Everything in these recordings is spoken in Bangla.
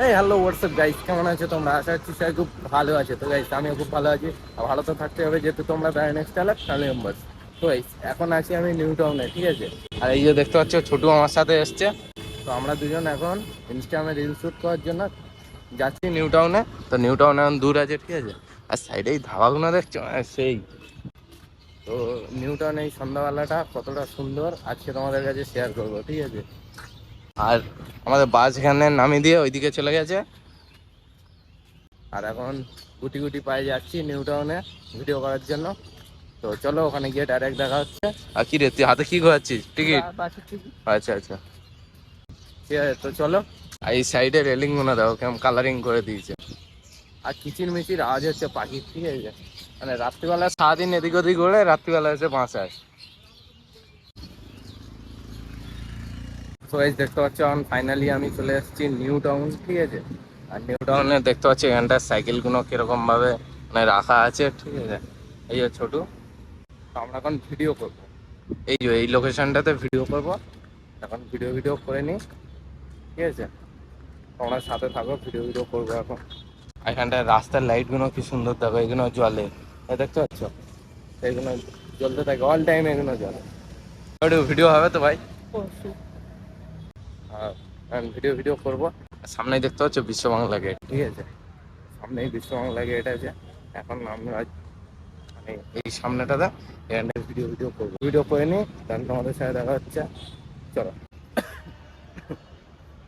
এই হ্যালো হোয়াটসঅ্যাপ গাইস, কেমন আছো তোমরা? আশা করছি সবাই খুব ভালো আছে। তো গাইস আমিও খুব ভালো আছি। আর ভালো তো থাকতে হবে, যেহেতু তোমরা নেক্সট ফ্যামিলি মেম্বার্স। তো গাইস এখন আছি আমি নিউ টাউনে, ঠিক আছে? আর এই যে দেখতে পাচ্ছ, ছোটু আমার সাথে এসছে। তো আমরা দুজন এখন ইনস্টাগ্রামে রিল শ্যুট করার জন্য যাচ্ছি নিউ টাউনে। তো নিউ টাউন এখন দূর আছে, ঠিক আছে? আর সাইডে এই ধাবাগুলো দেখছো, সেই। তো নিউ টাউনে এই সন্ধ্যাবেলাটা কতটা সুন্দর আজকে তোমাদের কাছে শেয়ার করবো, ঠিক আছে? আর আমাদের বাস এখানে নামিয়ে দিয়ে ওইদিকে চলে গেছে। আর এখন গুটি গুটি পায়ে যাচ্ছি নিউ টাউনে ভিডিও করার জন্য। তো চলো ওখানে গিয়ে ডাইরেক্ট দেখা হচ্ছে। আর কি রে, তুই হাতে কি ঘোরাচ্ছিস? টিকিট? আচ্ছা আচ্ছা, ঠিক আছে, তো চলো। আর এই সাইডে রেলিং গুলো দেখো কেমন কালারিং করে দিয়েছে। আর কিচির মিচির আওয়াজ হচ্ছে পাখির, ঠিক আছে? মানে রাত্রিবেলা সারাদিন এদিক ওদিক ঘুরে, রাত্রিবেলা এসে বাসায়। তো এই দেখতে পাচ্ছ এখন ফাইনালি আমি চলে এসেছি নিউ টাউন, ঠিক আছে? আর নিউ টাউনে দেখতে পাচ্ছি এখানটার সাইকেলগুলো কিরকম ভাবে মানে রাখা আছে, ঠিক আছে? এই যে ছোটু, তো আমরা এখন ভিডিও করবো। এই যে এই লোকেশনটাতে ভিডিও করবো। এখন ভিডিও ভিডিও করে নিই, ঠিক আছে? তোমরা সাথে থাকো, ভিডিও ভিডিও করবো এখন। আর এখানটায় রাস্তার লাইটগুলো কি সুন্দর দেখো, এগুলো জ্বলে। দেখতে পাচ্ছ, এইগুলো জ্বলতে থাকে অল টাইম, এগুলো জ্বলে। ভিডিও হবে তো ভাই? হ্যাঁ, ভিডিও ভিডিও করবো। সামনেই দেখতে পাচ্ছ বিশ্ব বাংলা গেট, ঠিক আছে? সামনেই বিশ্ব বাংলা গেট আছে। এখন আমরা মানে এই সামনেটাতে এখানে ভিডিও ভিডিও করবো, ভিডিও করে নিই, তাহলে তোমাদের সাথে দেখা হচ্ছে। চলো।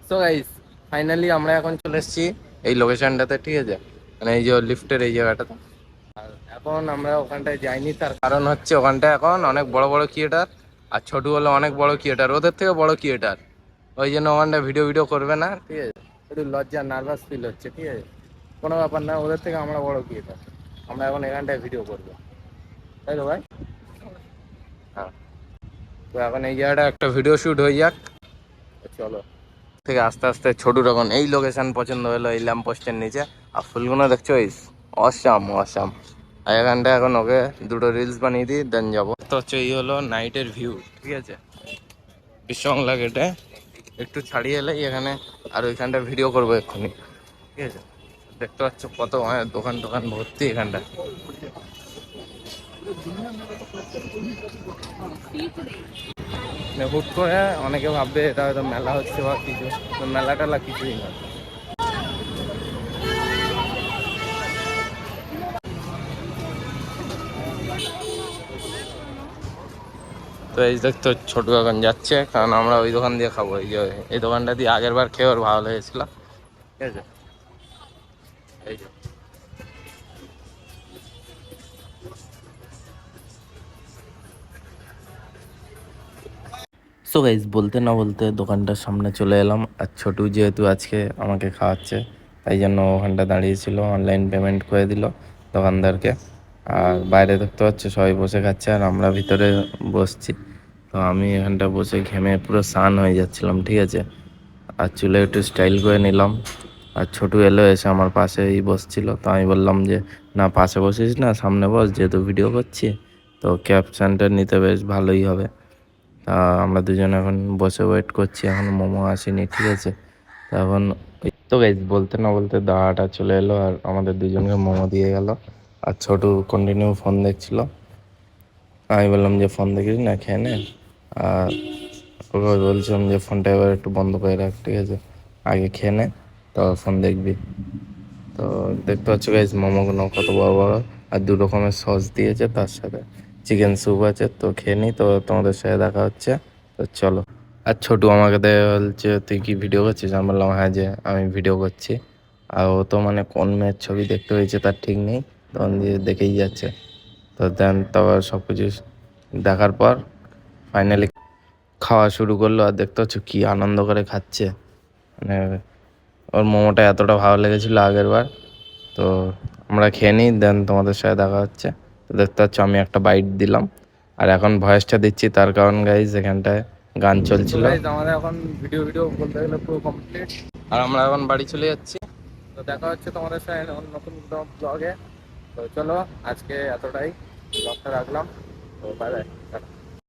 সো গাইস ফাইনালি আমরা এখন চলে এসেছি এই লোকেশনটাতে, ঠিক আছে? মানে এই যে লিফটের এই জায়গাটাতে। আর এখন আমরা ওখানটায় যাইনি, তার কারণ হচ্ছে ওখানটায় এখন অনেক বড় বড় ক্রিয়েটার। আর ছোটু হলো অনেক বড় ক্রিয়েটার, ওদের থেকে বড় ক্রিয়েটার। ওই জন্য ওখানটায় ভিডিও ভিডিও করবে না, ঠিক আছে? একটু লজ্জা নার্ভাস ফিল হচ্ছে, ঠিক আছে? কোনো ব্যাপার না, ওদের থেকে আমরা বড় ক্রিয়েটার। আমরা এখন এখানটায় ভিডিও করবো, তাই তো ভাই? হ্যাঁ। তো এখন এই জায়গাটা একটা ভিডিও শুট হয়ে যাক। চলো। থেকে আস্তে আস্তে ছোটু তখন এই লোকেশন পছন্দ হলো, এই ল্যাম্প পোস্টের নিচে। আর ফুলগুলো দেখছো, অসাম অসাম। আর এখানটা এখন ওকে দুটো রিলস বানিয়ে দিই, দেন যাবো। তো হচ্ছে এই হলো নাইটের ভিউ, ঠিক আছে? বিশ্ব বাংলা গেটে একটু ছাড়িয়ে এলেই এখানে। আর ওইখানটা ভিডিও করবো এক্ষুনি, ঠিক আছে? দেখতে পাচ্ছ কত দোকান টোকান ভর্তি এখানটা। হুট করে অনেকে ভাববে এটা হয়তো মেলা হচ্ছে বা কিছু, মেলা টেলা কিছুই না। তো এই দেখতো ছোটু এখন যাচ্ছে, কারণ আমরা ওই দোকান দিয়ে খাবো। এই যে এই দোকানটা দিয়ে আগের বার খেয়ে ওর ভালো লেগেছিল, ঠিক আছে? এই যে সো গাইজ বলতে না বলতে দোকানটার সামনে চলে এলাম। আর ছোটু যেহেতু আজকে আমাকে খাওয়াচ্ছে, তাই জন্য ওখানটা দাঁড়িয়েছিল, অনলাইন পেমেন্ট করে দিল দোকানদারকে। আর বাইরে দেখতে পাচ্ছ সবাই বসে খাচ্ছে, আর আমরা ভিতরে বসছি। তো আমি এখানটা বসে ঘেমে পুরো স্নান হয়ে যাচ্ছিলাম, ঠিক আছে? আর চুলে একটু স্টাইল করে নিলাম। আর ছোটু এলো, এসে আমার পাশেই বসছিল। তো আমি বললাম যে না, পাশে বসিস না, সামনে বস, যেহেতু ভিডিও করছি। তো ক্যাপশনটা নিতে বেশ ভালোই হবে। তা আমরা দুজন এখন বসে ওয়েট করছি, এখন মোমো আসেনি, ঠিক আছে? তো এখন তো গাইজ বলতে না বলতে দাদাটা চলে এলো, আর আমাদের দুজনকে মোমো দিয়ে গেল। আর ছোটু কন্টিনিউ ফোন দেখছিল। আমি বললাম যে ফোন দেখিস না, খেয়ে নে। আর ওকে বলছিলাম যে ফোনটা এবার একটু বন্ধ করে রাখ, ঠিক আছে? আগে খেয়ে নে, তো ফোন দেখবি। তো দেখতে পাচ্ছ গাইজ মোমোগুলো কত বড় বড়। আর দু রকমের সস দিয়েছে, তার সাথে চিকেন স্যুপ আছে। তো খেয়ে নিই, তো তোমাদের সাথে দেখা হচ্ছে। তো চলো। আর ছোটু আমাকে বলছে তুই কি ভিডিও করছিস? আমি বললাম হ্যাঁ, যে আমি ভিডিও করছি। আর ও তো মানে কোন মেয়ের ছবি দেখতে হয়েছে তার ঠিক নেই, তখন দিয়ে দেখেই যাচ্ছে। তো দেন তারপর সব কিছু দেখার পর ফাইনালি খাওয়া শুরু করলো। আর দেখতে পাচ্ছ কি আনন্দ করে খাচ্ছে। মানে ওর মোমোটা এতটা ভালো লেগেছিলো আগের বার। তো আমরা খেয়ে নিই, দেন তোমাদের সাথে দেখা হচ্ছে। তো দেখতে পাচ্ছ আমি একটা বাইট দিলাম। আর এখন ভয়েসটা দিচ্ছি, তার কারণ গাইজ এখানটায় গান চলছিল। আমাদের এখন ভিডিও ভিডিও বলতে গেলে পুরো কমপ্লিট। আর আমরা এখন বাড়ি চলে যাচ্ছি। তো দেখা হচ্ছে তোমাদের সাথে নতুন ব্লগে। তো চলো, আজকে এতটাই, ব্লগটা রাখলাম। তো বাই বাই।